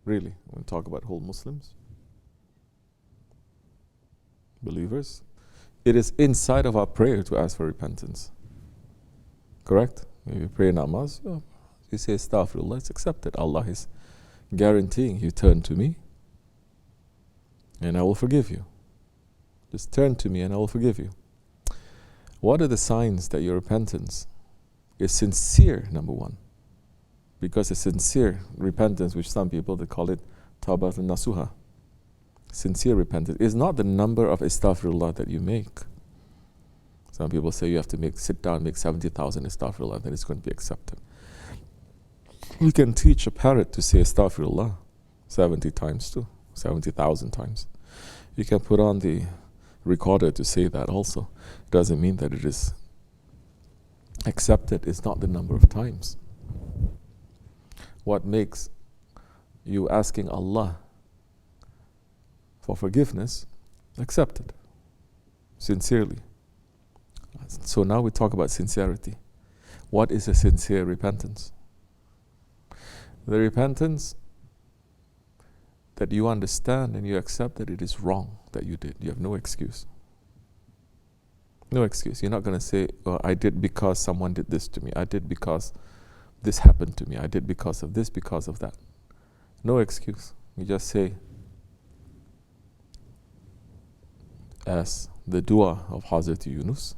Really, when we talk about whole Muslims, believers, it is inside of our prayer to ask for repentance. Correct? If you pray namaz, you say astaghfirullah, it's accepted. Allah is guaranteeing you turn to me and I will forgive you. Just turn to me and I will forgive you. What are the signs that your repentance is sincere, number one? Because a sincere repentance, which some people, they call it Toba al-Nasuha. Sincere repentance is not the number of astaghfirullah that you make. Some people say you have to sit down, make 70,000 astaghfirullah, then it's going to be accepted. We can teach a parrot to say astaghfirullah 70 times too, 70,000 times. You can put on the recorder to say that also. It doesn't mean that it is accepted. It's not the number of times. What makes you asking Allah for forgiveness accepted sincerely? So now we talk about sincerity. What is a sincere repentance? The repentance that you understand and you accept that it is wrong that you did. You have no excuse. No excuse. You're not going to say, oh, I did because someone did this to me. I did because this happened to me. I did because of this, because of that. No excuse. You just say, as the dua of Hazrat Yunus,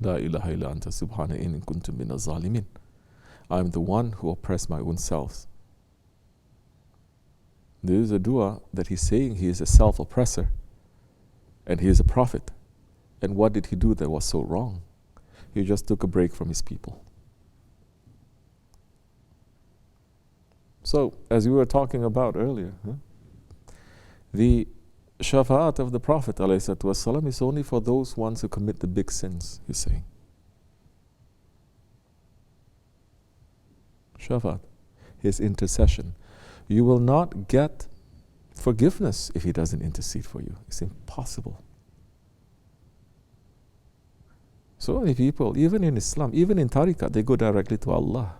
La ilaha illa anta subhana in kuntum min az-zalimin. I am the one who oppressed my own self. There is a dua that he's saying he is a self-oppressor and he is a prophet. And what did he do that was so wrong? He just took a break from his people. So, as we were talking about earlier, the shafa'at of the Prophet ﷺ is only for those ones who commit the big sins, he's saying. Shafa'at, his intercession. You will not get forgiveness if he doesn't intercede for you. It's impossible. So many people, even in Islam, even in tariqah, they go directly to Allah.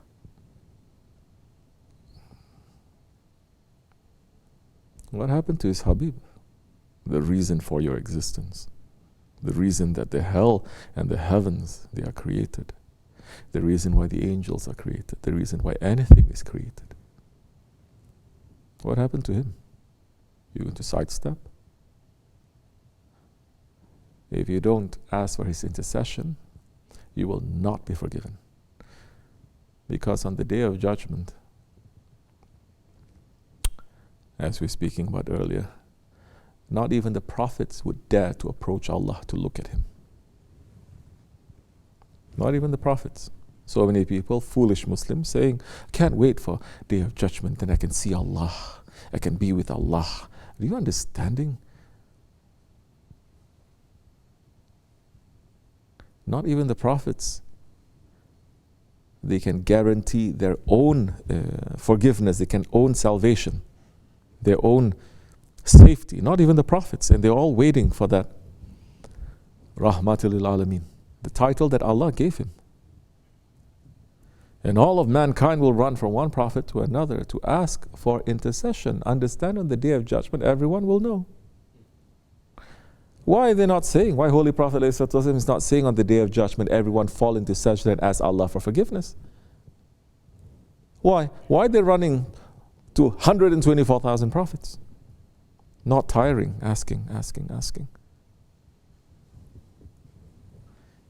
What happened to his Habib? The reason for your existence. The reason that the hell and the heavens, they are created. The reason why the angels are created. The reason why anything is created. What happened to him? You're going to sidestep? If you don't ask for his intercession, you will not be forgiven. Because on the day of judgment, as we were speaking about earlier, not even the prophets would dare to approach Allah to look at him. Not even the prophets. So many people, foolish Muslims, saying, can't wait for day of judgment, then I can see Allah. I can be with Allah. Are you understanding? Not even the prophets. They can guarantee their own forgiveness. They can own salvation. Their own safety. Not even the prophets. And they're all waiting for that Rahmatul lil Alameen, the title that Allah gave him. And all of mankind will run from one prophet to another to ask for intercession. Understand, on the day of judgment, everyone will know. Why are they not saying? Why Holy Prophet ﷺ is not saying on the day of judgment, everyone fall into sajda and ask Allah for forgiveness? Why? Why are they running to 124,000 prophets? Not tiring, asking.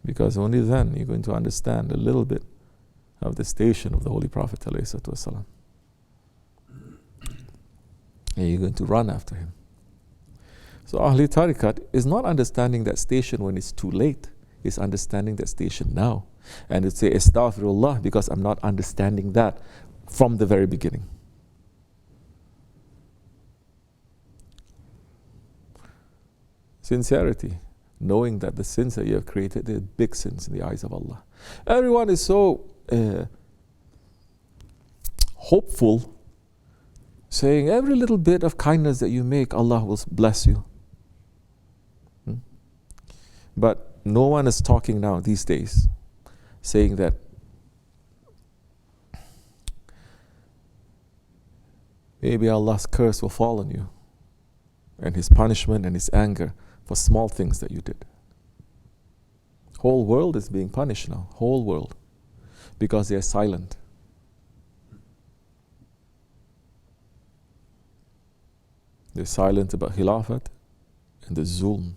Because only then you're going to understand a little bit of the station of the Holy Prophet ﷺ. And you're going to run after him. So Ahli Tariqat is not understanding that station when it's too late. It's understanding that station now. And it's say, Astaghfirullah, because I'm not understanding that from the very beginning. Sincerity, knowing that the sins that you have created, they're big sins in the eyes of Allah. Everyone is so hopeful, saying every little bit of kindness that you make, Allah will bless you. But no one is talking now these days, saying that maybe Allah's curse will fall on you, and His punishment and His anger for small things that you did. Whole world is being punished now, whole world, because they are silent. They're silent about Khilafat and the Zulm.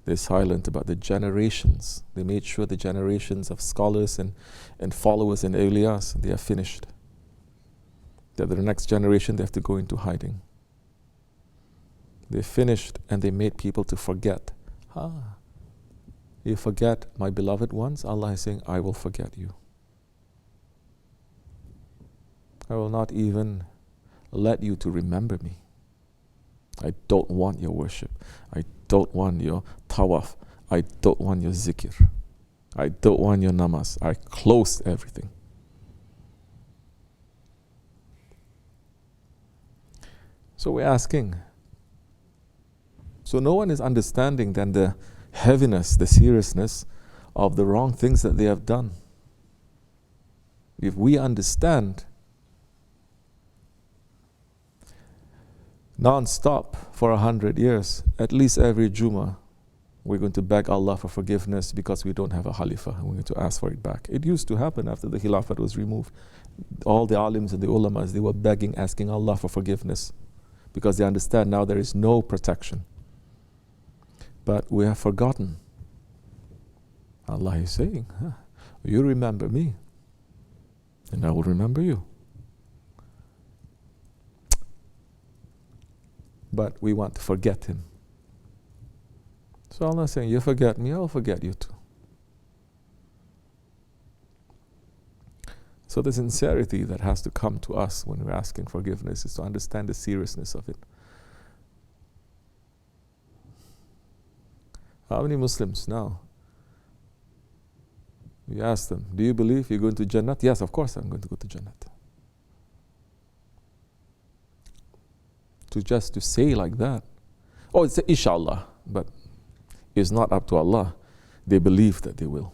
They're silent about the generations. They made sure the generations of scholars and followers and awliyas, they are finished. That the next generation, they have to go into hiding. They finished and they made people to forget. You forget my beloved ones, Allah is saying, I will forget you. I will not even let you to remember me. I don't want your worship. I don't want your tawaf. I don't want your zikr. I don't want your namaz. I closed everything. So we're asking. So no one is understanding then the heaviness, the seriousness of the wrong things that they have done. If we understand non-stop for 100 years, at least every Jummah, we're going to beg Allah for forgiveness because we don't have a Khalifa and we're going to ask for it back. It used to happen after the Khilafat was removed. All the alims and the ulamas, they were begging, asking Allah for forgiveness because they understand now there is no protection. But we have forgotten. Allah is saying, you remember me and I will remember you. But we want to forget Him. So Allah is saying, you forget me, I'll forget you too. So the sincerity that has to come to us when we're asking forgiveness is to understand the seriousness of it. How many Muslims now? We ask them, do you believe you're going to Jannat? Yes, of course I'm going to go to Jannat. Just to say like that, oh, it's inshallah, but it's not up to Allah. They believe that they will.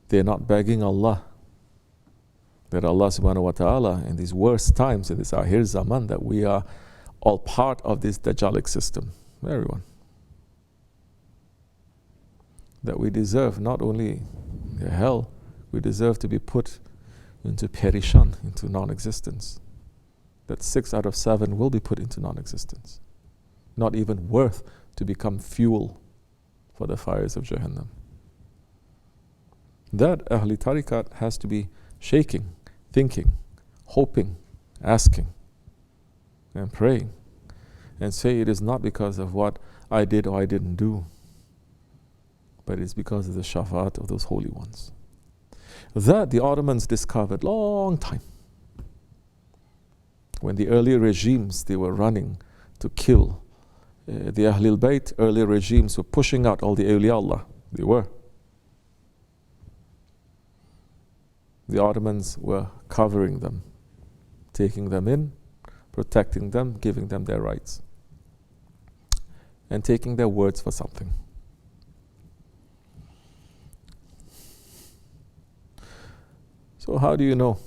They're not begging Allah that Allah subhanahu wa ta'ala in these worst times, in this akhir zaman, that we are all part of this Dajjalic system, everyone. That we deserve not only the hell, we deserve to be put into perishan, into non-existence. That 6 out of 7 will be put into non-existence. Not even worth to become fuel for the fires of Jahannam. That Ahli Tariqat has to be shaking, thinking, hoping, asking, and praying, and say it is not because of what I did or I didn't do, but it's because of the shafaat of those holy ones. That the Ottomans discovered long time. When the earlier regimes, they were running to kill the Ahlul Bayt, earlier regimes were pushing out all the awliya Allah. They were. The Ottomans were covering them, taking them in, protecting them, giving them their rights, and taking their words for something. So how do you know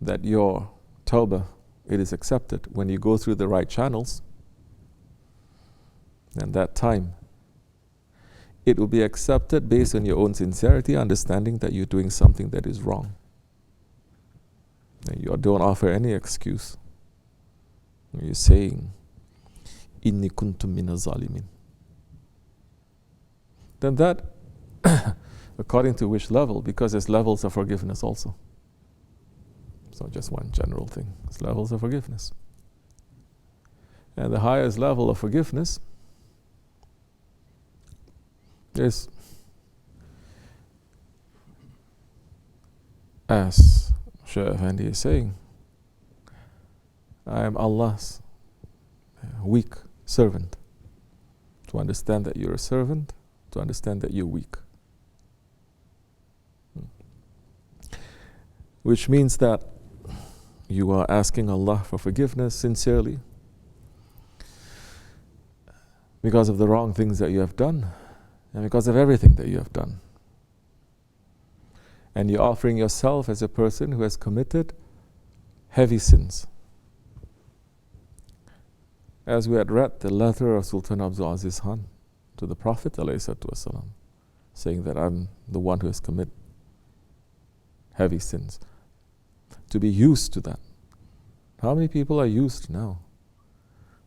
that your Toba, it is accepted? When you go through the right channels, and that time it will be accepted based on your own sincerity, understanding that you're doing something that is wrong. And you don't offer any excuse. You're saying, Inni kuntum mina zalimin. Then that, according to which level? Because there's levels of forgiveness also. It's not just one general thing. It's levels of forgiveness. And the highest level of forgiveness is, as Shaykh Efendi is saying, I am Allah's weak servant. To understand that you're a servant, to understand that you're weak. Which means that you are asking Allah for forgiveness sincerely because of the wrong things that you have done and because of everything that you have done. And you're offering yourself as a person who has committed heavy sins, as we had read the letter of Sultan Abdul Aziz Khan to the Prophet ﷺ, saying that I'm the one who has committed heavy sins, to be used to that. How many people are used now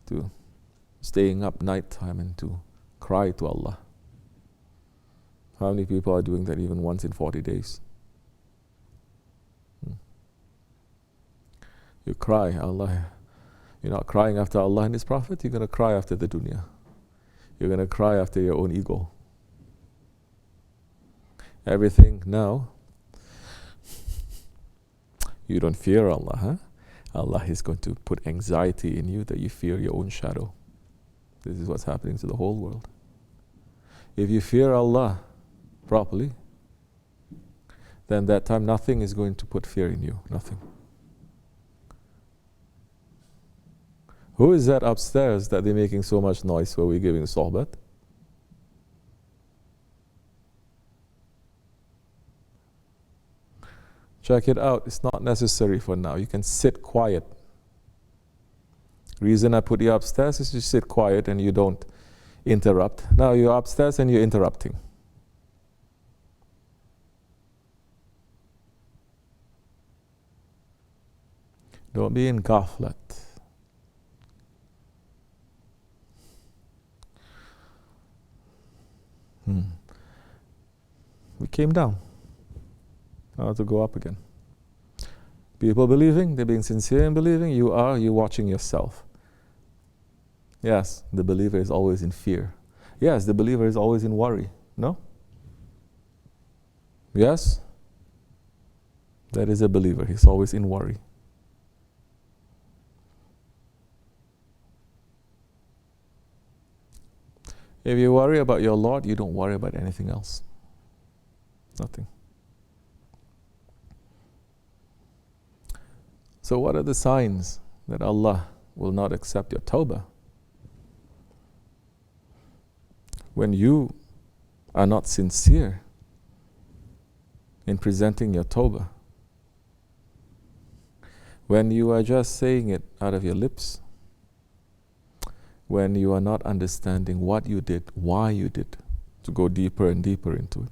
to staying up night time and to cry to Allah? How many people are doing that even once in 40 days? You cry, Allah. You're not crying after Allah and His Prophet, you're going to cry after the dunya. You're going to cry after your own ego. Everything now, you don't fear Allah, huh? Allah is going to put anxiety in you that you fear your own shadow. This is what's happening to the whole world. If you fear Allah properly, then that time nothing is going to put fear in you, nothing. Who is that upstairs that they're making so much noise while we're giving sohbat? Check it out. It's not necessary for now. You can sit quiet. Reason I put you upstairs is you sit quiet and you don't interrupt. Now you're upstairs and you're interrupting. Don't be in ghaflat. We came down. Now to go up again. People believing, they're being sincere in believing. You're watching yourself. Yes, the believer is always in fear. Yes, the believer is always in worry. No? Yes? That is a believer. He's always in worry. If you worry about your Lord, you don't worry about anything else. Nothing. So what are the signs that Allah will not accept your tawbah? When you are not sincere in presenting your tawbah, when you are just saying it out of your lips, when you are not understanding what you did, why you did, to go deeper and deeper into it,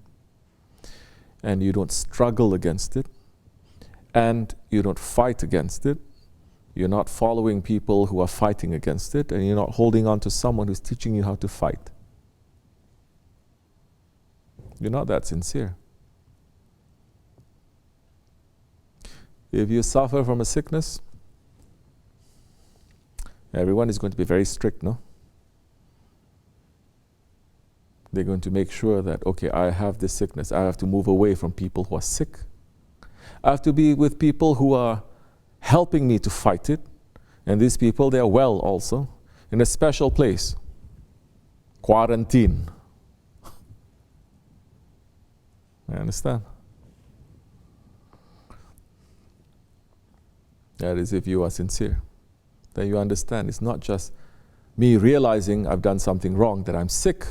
and you don't struggle against it, and you don't fight against it, you're not following people who are fighting against it, and you're not holding on to someone who's teaching you how to fight. You're not that sincere. If you suffer from a sickness, everyone is going to be very strict, no? They're going to make sure that, okay, I have this sickness. I have to move away from people who are sick. I have to be with people who are helping me to fight it. And these people, they are well also, in a special place. Quarantine. I understand. That is if you are sincere. Then you understand it's not just me realizing I've done something wrong, that I'm sick,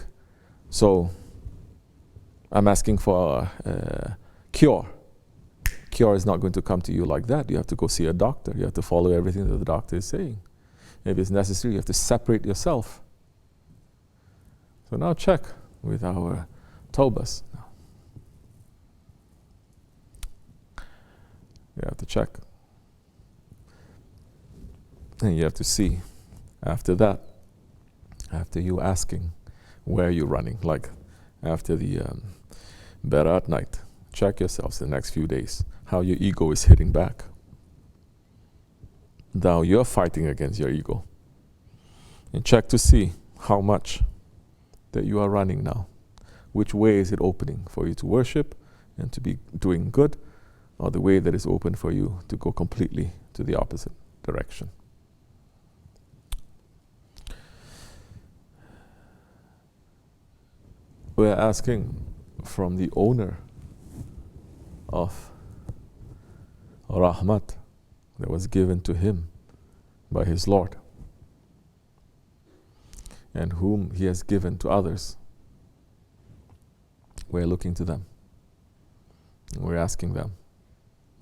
so I'm asking for a cure. Cure is not going to come to you like that. You have to go see a doctor. You have to follow everything that the doctor is saying. If it's necessary, you have to separate yourself. So now check with our tawbahs. You have to check. And you have to see, after that, after you asking, where you're running, like after the Berat night, check yourselves the next few days, how your ego is hitting back. Now you're fighting against your ego. And check to see how much that you are running now. Which way is it opening for you to worship and to be doing good, or the way that is open for you to go completely to the opposite direction. We're asking from the owner of Rahmat that was given to him by his Lord, and whom he has given to others. We're looking to them. And we're asking them.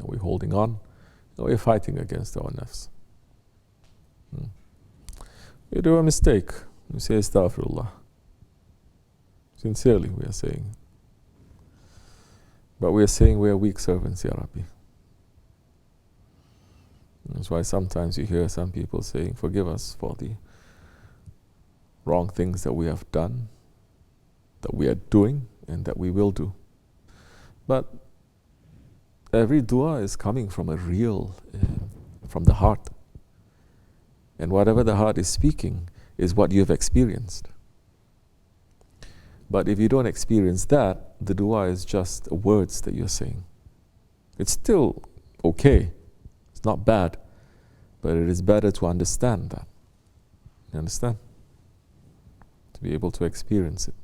Are we holding on? Or are we fighting against our nafs? You do a mistake, you say astaghfirullah. Sincerely we are saying. But we are saying we are weak servants, Ya Rabbi. That's why sometimes you hear some people saying, forgive us for the wrong things that we have done, that we are doing, and that we will do. But every dua is coming from a real, from the heart. And whatever the heart is speaking is what you have experienced. But if you don't experience that, the dua is just words that you're saying. It's still okay. It's not bad. But it is better to understand that. You understand? To be able to experience it.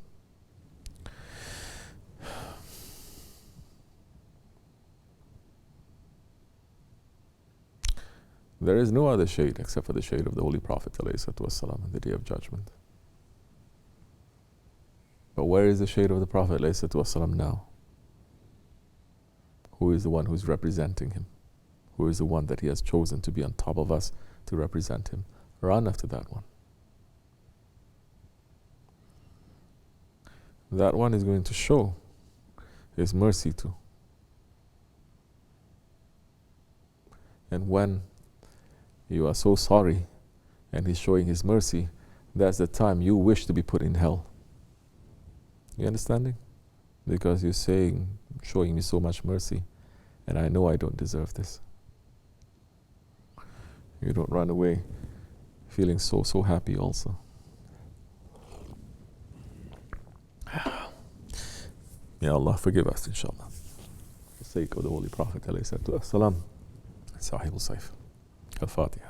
There is no other shade except for the shade of the Holy Prophet ﷺ on the Day of Judgment. But where is the shade of the Prophet ﷺ now? Who is the one who is representing him? Who is the one that he has chosen to be on top of us to represent him? Run after that one. That one is going to show his mercy too. And when you are so sorry and he's showing his mercy, that's the time you wish to be put in hell. You understanding? Because you're saying, showing me so much mercy, and I know I don't deserve this. You don't run away feeling so happy also. May Allah forgive us, inshallah. For the sake of the Holy Prophet, alayhi salatu wassalam. SahibulSaif. Al-Fatiha.